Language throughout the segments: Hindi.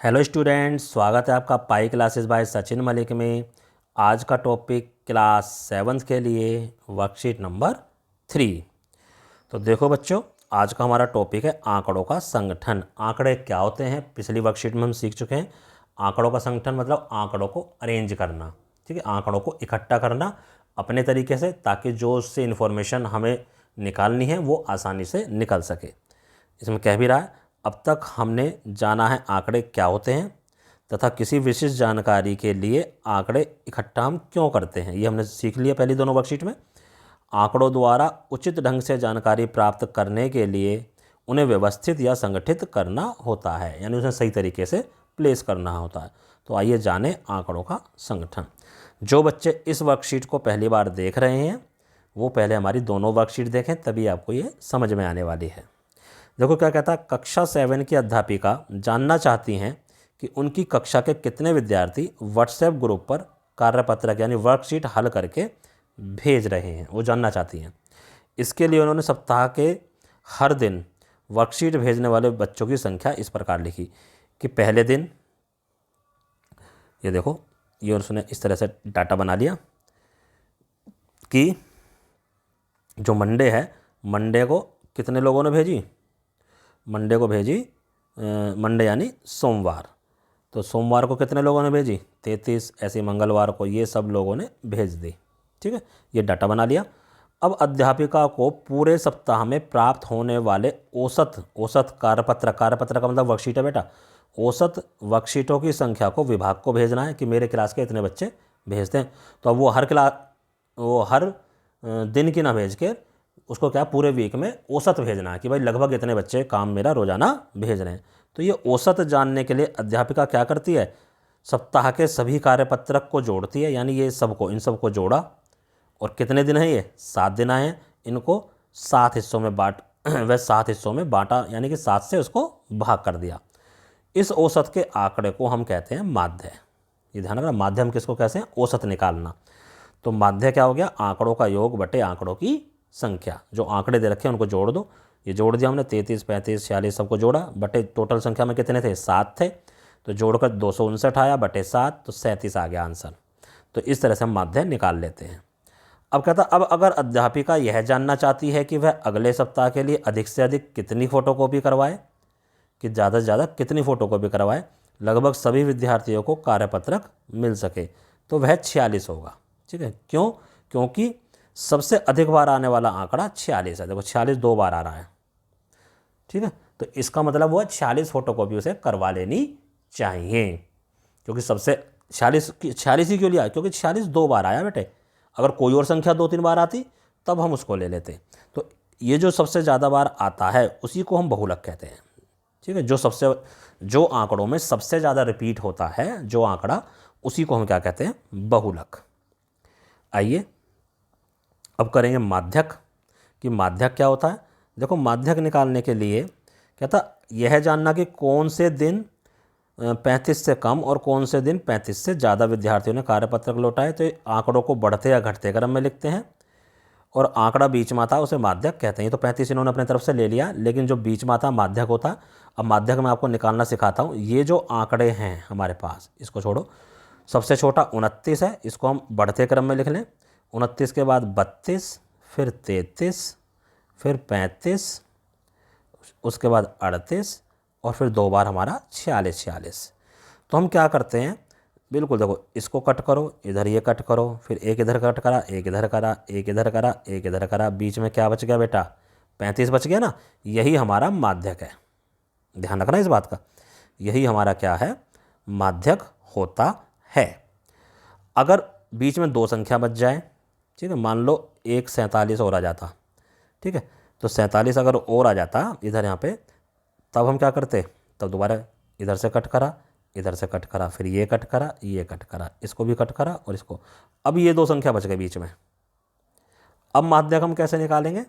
हेलो स्टूडेंट्स, स्वागत है आपका pi classes bye Sachin Malik में। आज का टॉपिक क्लास 7th के लिए वर्कशीट नंबर 3। तो देखो बच्चों, आज का हमारा टॉपिक है आंकड़ों का संगठन। आंकड़े क्या होते हैं, पिछली वर्कशीट में हम सीख चुके हैं। आंकड़ों का संगठन मतलब आंकड़ों को अरेंज करना, ठीक है, आंकड़ों को इकट्ठा करना अपने तरीके से, ताकि जो उससे इन्फॉर्मेशन हमें निकालनी है वो आसानी से निकल सके। इसमें कह भी रहा है, अब तक हमने जाना है आंकड़े क्या होते हैं तथा किसी विशिष्ट जानकारी के लिए आंकड़े इकट्ठा हम क्यों करते हैं। ये हमने सीख लिया पहली दोनों वर्कशीट में। आंकड़ों द्वारा उचित ढंग से जानकारी प्राप्त करने के लिए उन्हें व्यवस्थित या संगठित करना होता है, यानी उसे सही तरीके से प्लेस करना होता है। तो आइए जाने आंकड़ों का संगठन। जो बच्चे इस वर्कशीट को पहली बार देख रहे हैं वो पहले हमारी दोनों वर्कशीट देखें, तभी आपको ये समझ में आने वाली है। देखो क्या कहता है, कक्षा 7 की अध्यापिका जानना चाहती हैं कि उनकी कक्षा के कितने विद्यार्थी व्हाट्सएप ग्रुप पर कार्यपत्रक यानी वर्कशीट हल करके भेज रहे हैं, वो जानना चाहती हैं। इसके लिए उन्होंने सप्ताह के हर दिन वर्कशीट भेजने वाले बच्चों की संख्या इस प्रकार लिखी कि पहले दिन, ये देखो, ये उसने इस तरह से डाटा बना लिया कि जो मंडे है, मंडे को कितने लोगों ने भेजी, मंडे को भेजी, मंडे यानी सोमवार, तो सोमवार को कितने लोगों ने भेजी 33, ऐसे मंगलवार को ये सब लोगों ने भेज दी। ठीक है, ये डाटा बना लिया। अब अध्यापिका को पूरे सप्ताह में प्राप्त होने वाले औसत कार्यपत्र का मतलब वर्कशीट है बेटा, औसत वर्कशीटों की संख्या को विभाग को भेजना है कि मेरे क्लास के इतने बच्चे भेजते हैं। तो अब वो हर दिन की ना भेज के उसको क्या पूरे वीक में औसत भेजना है कि भाई लगभग इतने बच्चे काम मेरा रोज़ाना भेज रहे हैं। तो ये औसत जानने के लिए अध्यापिका क्या करती है, सप्ताह के सभी कार्यपत्रक को जोड़ती है, यानी ये सबको, इन सबको जोड़ा, और कितने दिन हैं ये 7 दिन आए हैं, इनको 7 हिस्सों में वह 7 हिस्सों में बांटा, यानी कि 7 से उसको भाग कर दिया। इस औसत के आंकड़े को हम कहते हैं माध्य। ये ध्यान रखना, माध्य हम किसको कहते हैं, औसत निकालना। तो माध्य क्या हो गया, आंकड़ों का योग बटे आंकड़ों की संख्या। जो आंकड़े दे रखे हैं उनको जोड़ दो, ये जोड़ दिया हमने, 33, 35, 46 सबको जोड़ा, बटे टोटल संख्या में कितने थे 7 थे, तो जोड़कर 259 आया बटे 7, तो 37 आ गया आंसर। तो इस तरह से हम माध्य निकाल लेते हैं। अब कहता, अब अगर अध्यापिका यह जानना चाहती है कि वह अगले सप्ताह के लिए अधिक से अधिक कितनी फ़ोटोकॉपी करवाए, कि ज़्यादा से ज़्यादा कितनी फ़ोटोकॉपी करवाए लगभग सभी विद्यार्थियों को कार्यपत्रक मिल सके, तो वह 46 होगा। ठीक है, क्यों, क्योंकि सबसे अधिक बार आने वाला आंकड़ा 46 है। देखो 46 2 बार आ रहा है, ठीक है, तो इसका मतलब वो 46 फोटोकॉपी उसे करवा लेनी चाहिए, क्योंकि सबसे 46 ही क्यों लिया, क्योंकि 46 2 बार आया बेटे। अगर कोई और संख्या 2-3 बार आती तब हम उसको ले लेते। तो ये जो सबसे ज़्यादा बार आता है उसी को हम बहुलक कहते हैं। ठीक है, जो आंकड़ों में सबसे ज़्यादा रिपीट होता है जो आंकड़ा, उसी को हम क्या कहते हैं, बहुलक। आइए अब करेंगे माध्यक, कि माध्यक क्या होता है। देखो माध्यक निकालने के लिए कहता, यह जानना कि कौन से दिन 35 से कम और कौन से दिन 35 से ज़्यादा विद्यार्थियों ने कार्यपत्रक लौटाए। तो आंकड़ों को बढ़ते या घटते क्रम में लिखते हैं, और आंकड़ा बीच में आता उसे माध्यक कहते हैं। तो 35 इन्होंने अपने तरफ से ले लिया, लेकिन जो बीच में आता माध्यक होता है। अब माध्यक मैं आपको निकालना सिखाता हूँ। ये जो आंकड़े हैं हमारे पास, इसको छोड़ो, सबसे छोटा 29 है, इसको हम बढ़ते क्रम में लिख लें। 29 के बाद 32, फिर 33, फिर 35, उसके बाद 38, और फिर 2 बार हमारा 46। तो हम क्या करते हैं, बिल्कुल देखो, इसको कट करो, इधर ये कट करो, फिर एक इधर कट करा, एक इधर करा, एक इधर करा, एक इधर करा, बीच में क्या बच गया बेटा, 35 बच गया ना। यही हमारा माध्यक है, ध्यान रखना इस बात का, यही हमारा क्या है, माध्यक होता है। अगर बीच में 2 संख्या बच जाए, ठीक है, मान लो एक 47 और आ जाता, ठीक है, तो 47 अगर और आ जाता इधर यहाँ पे, तब हम क्या करते, तब दोबारा इधर से कट करा, इधर से कट करा, फिर ये कट करा, ये कट करा, इसको भी कट करा, और इसको, अब ये 2 संख्या बच गई बीच में। अब माध्यक हम कैसे निकालेंगे,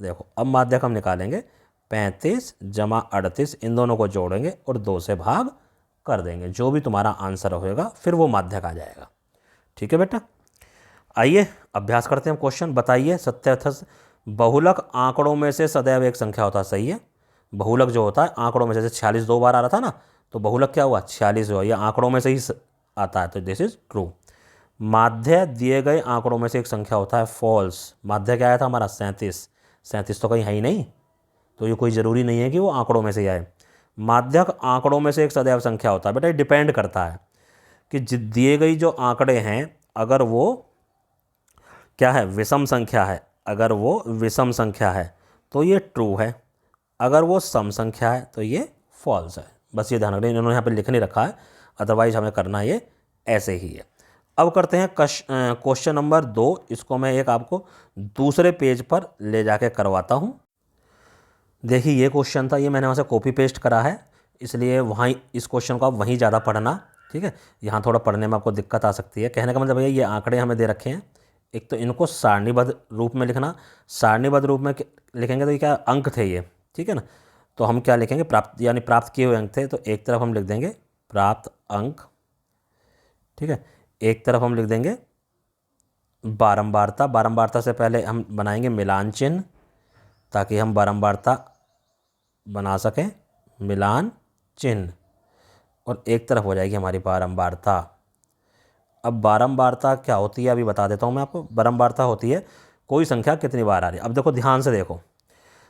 देखो अब माध्यक हम निकालेंगे 35 जमा 38, इन दोनों को जोड़ेंगे और 2 से भाग कर देंगे, जो भी तुम्हारा आंसर होगा फिर वो माध्यक आ जाएगा। ठीक है बेटा, आइए अभ्यास करते हैं। क्वेश्चन बताइए, सत्य बहुलक आंकड़ों में से सदैव एक संख्या होता है। सही है, बहुलक जो होता है आंकड़ों में से, 46 2 बार आ रहा था ना, तो बहुलक क्या हुआ, 46 हुआ। ये आंकड़ों में से ही आता है, तो दिस इज ट्रू। माध्य दिए गए आंकड़ों में से एक संख्या होता है, फॉल्स। माध्य क्या आया था हमारा, 37। 37 तो कहीं है ही नहीं, तो ये कोई ज़रूरी नहीं है कि वो आंकड़ों में से ही आए। माध्यक आंकड़ों में से एक सदैव संख्या होता है। बेटा ये डिपेंड करता है कि दिए गई जो आंकड़े हैं, अगर वो क्या है, विषम संख्या है, अगर वो विषम संख्या है तो ये ट्रू है, अगर वो सम संख्या है तो ये फॉल्स है। बस ये ध्यान रखना, इन्होंने यहाँ पे लिख नहीं रखा है, अदरवाइज हमें करना ये ऐसे ही है। अब करते हैं क्वेश्चन नंबर 2। इसको मैं एक आपको दूसरे पेज पर ले जाके करवाता हूँ। देखिए ये क्वेश्चन था, ये मैंने वहाँ से कॉपी पेस्ट करा है, इसलिए वहाँ इस क्वेश्चन को आप वहीं ज़्यादा पढ़ना, ठीक है। यहाँ थोड़ा पढ़ने में आपको दिक्कत आ सकती है। कहने का मतलब भैया ये आंकड़े हमें दे रखे हैं, एक तो इनको सारणीबद्ध रूप में लिखना। सारणीबद्ध रूप में लिखेंगे तो ये क्या अंक थे ये, ठीक है ना। तो हम क्या लिखेंगे, प्राप्त, यानी प्राप्त किए हुए अंक थे, तो एक तरफ हम लिख देंगे प्राप्त अंक, ठीक है। एक तरफ हम लिख देंगे बारंबारता। बारंबारता से पहले हम बनाएंगे मिलान चिन्ह, ताकि हम बारंबारता बना सकें, मिलान चिन्ह, और एक तरफ हो जाएगी हमारी बारंबारता। अब बारंबारता क्या होती है अभी बता देता हूँ मैं आपको। बारंबारता होती है कोई संख्या कितनी बार आ रही है। अब देखो ध्यान से देखो,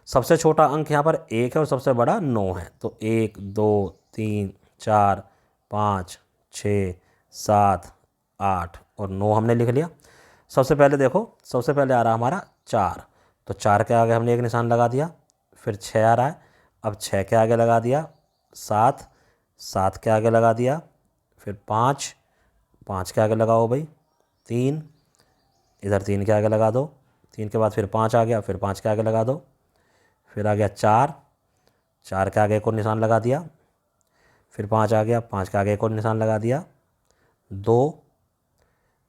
सबसे छोटा अंक यहाँ पर 1 है और सबसे बड़ा 9 है, तो 1 2 3 4 5 6 7 8 और 9 हमने लिख लिया। सबसे पहले देखो, सबसे पहले आ रहा हमारा 4, तो 4 के आगे हमने एक निशान लगा दिया। फिर 6 आ रहा है, अब 6 के आगे लगा दिया। 7, 7 के आगे लगा दिया। फिर 5, 5 के आगे लगाओ भाई। 3, इधर 3 के आगे लगा दो। 3 के बाद फिर 5 आ गया, फिर 5 के आगे लगा दो। फिर आ गया 4, 4 के आगे एक और निशान लगा दिया। फिर 5 आ गया, 5 के आगे एक और निशान लगा दिया। 2,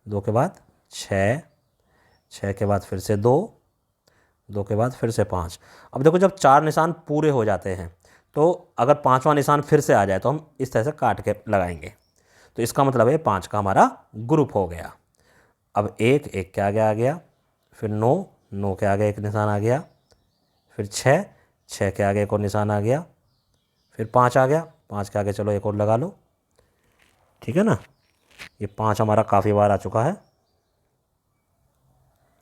2 के बाद 6, 6 के बाद फिर से 2, 2 के बाद फिर से 5। अब देखो जब 4 निशान पूरे हो जाते हैं, तो अगर 5वां निशान फिर से आ जाए तो हम इस तरह से काट के लगाएंगे, तो इसका मतलब है 5 का हमारा ग्रुप हो गया। अब 1, 1 के आगे आ गया। फिर 9, 9 के आगे एक निशान आ गया। फिर 6, 6 के आगे एक और निशान आ गया। फिर 5 आ गया, 5 के आगे चलो एक और लगा लो, ठीक है ना। ये 5 हमारा काफ़ी बार आ चुका है।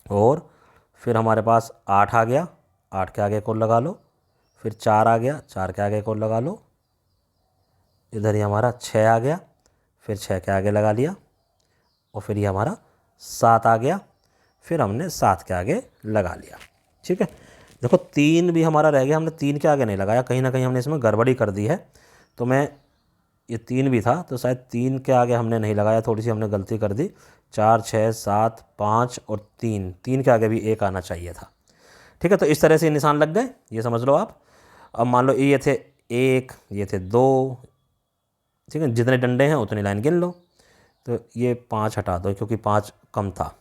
और फिर हमारे पास 8 आ गया, 8 के आगे एक और लगा लो। फिर 4 आ गया, 4 के आगे एक और लगा लो। इधर ही हमारा 6 आ गया, फिर 6 के आगे लगा लिया। और फिर ये हमारा 7 आ गया, फिर हमने 7 के आगे लगा लिया, ठीक है। देखो 3 भी हमारा रह गया, हमने 3 के आगे नहीं लगाया, कहीं ना कहीं हमने इसमें गड़बड़ी कर दी है। तो मैं, ये 3 भी था तो शायद 3 के आगे हमने नहीं लगाया, थोड़ी सी हमने गलती कर दी। 4 6 7 5 और 3, 3 के आगे भी 1 आना चाहिए था, ठीक है। तो इस तरह से निशान लग गए, ये समझ लो आप। अब मान लो ये थे 1, ये थे 2, ठीक है। जितने डंडे हैं उतनी लाइन गिन लो। तो ये 5 हटा दो क्योंकि 5 कम था,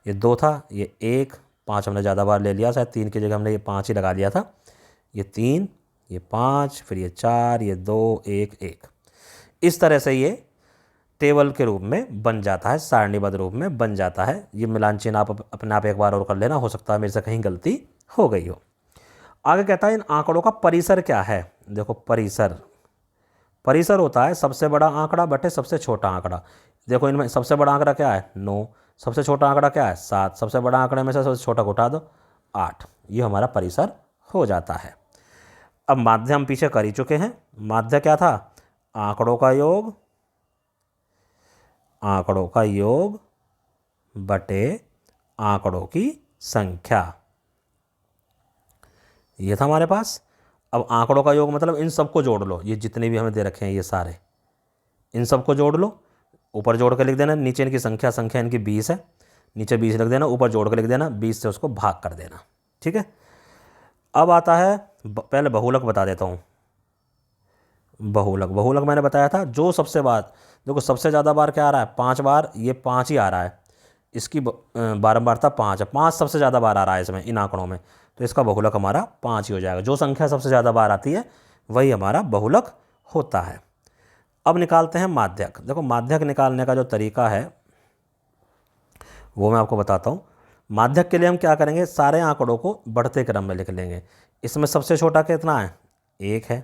ये 2 था, ये 1, 5 हमने ज़्यादा बार ले लिया, शायद 3 की जगह हमने ये 5 ही लगा लिया था। ये 3, ये 5, फिर ये 4, ये 2 1 1। इस तरह से ये टेबल के रूप में बन जाता है, सारणीबद्ध रूप में बन जाता है। ये मिलान चिन्ह आप अपने आप एक बार और कर लेना, हो सकता है मेरे से कहीं गलती हो गई हो। आगे कहता है इन आंकड़ों का परिसर क्या है। देखो परिसर, परिसर होता है सबसे बड़ा आंकड़ा बटे सबसे छोटा आंकड़ा। देखो इनमें सबसे बड़ा आंकड़ा क्या है, 9, सबसे छोटा आंकड़ा क्या है, 7, सबसे बड़ा आंकड़े में से सबसे छोटा को उठा दो, 8। ये हमारा परिसर हो जाता है। अब माध्य हम पीछे कर ही चुके हैं। माध्य क्या था, आंकड़ों का योग, आंकड़ों का योग बटे आंकड़ों की संख्या, ये था हमारे पास। अब आंकड़ों का योग मतलब इन सबको जोड़ लो, ये जितने भी हमें दे रखे हैं ये सारे, इन सबको जोड़ लो। ऊपर जोड़ के लिख देना, नीचे इनकी संख्या, संख्या इनकी 20 है, नीचे 20 लिख देना, ऊपर जोड़ के लिख देना, 20 से उसको भाग कर देना, ठीक है। अब आता है, पहले बहुलक बता देता हूँ। बहुलक, बहुलक मैंने बताया था जो सबसे बार, देखो सबसे ज़्यादा बार क्या आ रहा है, 5 बार, ये 5 ही आ रहा है, इसकी बारंबारता 5 है, 5 सबसे ज़्यादा बार आ रहा है इसमें, इन आंकड़ों में, तो इसका बहुलक हमारा 5 ही हो जाएगा। जो संख्या सबसे ज़्यादा बार आती है वही हमारा बहुलक होता है। अब निकालते हैं माध्यक। देखो माध्यक निकालने का जो तरीका है वो मैं आपको बताता हूँ। माध्यक के लिए हम क्या करेंगे, सारे आंकड़ों को बढ़ते क्रम में लिख लेंगे। इसमें सबसे छोटा कितना है, 1 है,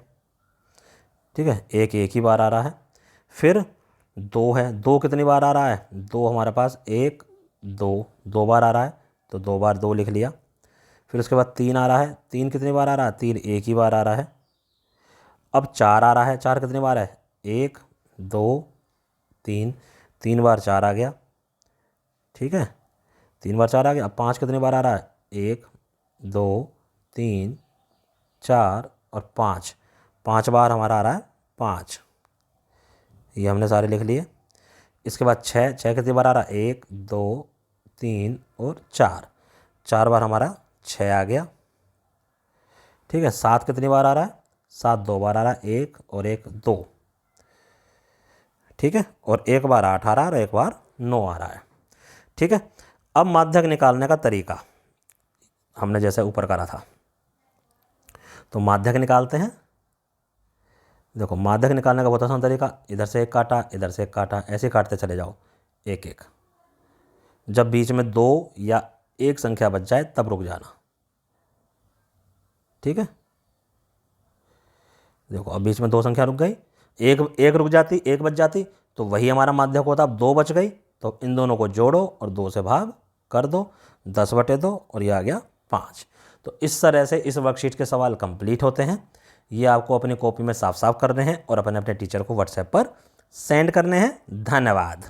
ठीक है, एक ही बार आ रहा है। फिर 2 है, 2 कितनी बार आ रहा है, 2 हमारे पास 1 2 2 बार आ रहा है, तो 2 बार 2 लिख लिया। फिर उसके बाद 3 आ रहा है, 3 कितनी बार आ रहा है, 3 एक ही बार आ रहा है। अब 4 आ रहा है, 4 कितनी बार है, 1 2 3, 3 बार 4 आ गया। ठीक है, 3 बार 4 आ गया। अब 5 कितनी बार आ रहा है, 1 2 3 4 और 5, 5 बार हमारा आ रहा है 5। ये हमने सारे लिख लिए। इसके बाद 6, 6 कितनी बार आ रहा है, 1 2 3 और 4, 4 बार हमारा 6 आ गया। ठीक है, 7 कितनी बार आ रहा है, 7 2 बार आ रहा है, 1 और 1 2। ठीक है, और 1 बार 8 आ रहा है और 1 बार 9 आ रहा है। ठीक है, अब माध्यक निकालने का तरीका हमने जैसे ऊपर करा था, तो माध्यक निकालते हैं। देखो, माध्यक निकालने का बहुत आसान तरीका, इधर से एक काटा, इधर से एक काटा, ऐसे काटते चले जाओ एक एक। जब बीच में 2 या 1 संख्या बच जाए तब रुक जाना। ठीक है, देखो अब बीच में 2 संख्या रुक गई, एक एक रुक जाती, 1 बच जाती, तो वही हमारा माध्यक होता। अब 2 बच गई, तो इन दोनों को जोड़ो और 2 से भाग कर दो, 10/2 और ये आ गया 5। तो इस तरह से इस वर्कशीट के सवाल कंप्लीट होते हैं। ये आपको अपनी कॉपी में साफ साफ करने हैं और अपने अपने टीचर को व्हाट्सएप पर सेंड करने हैं। धन्यवाद।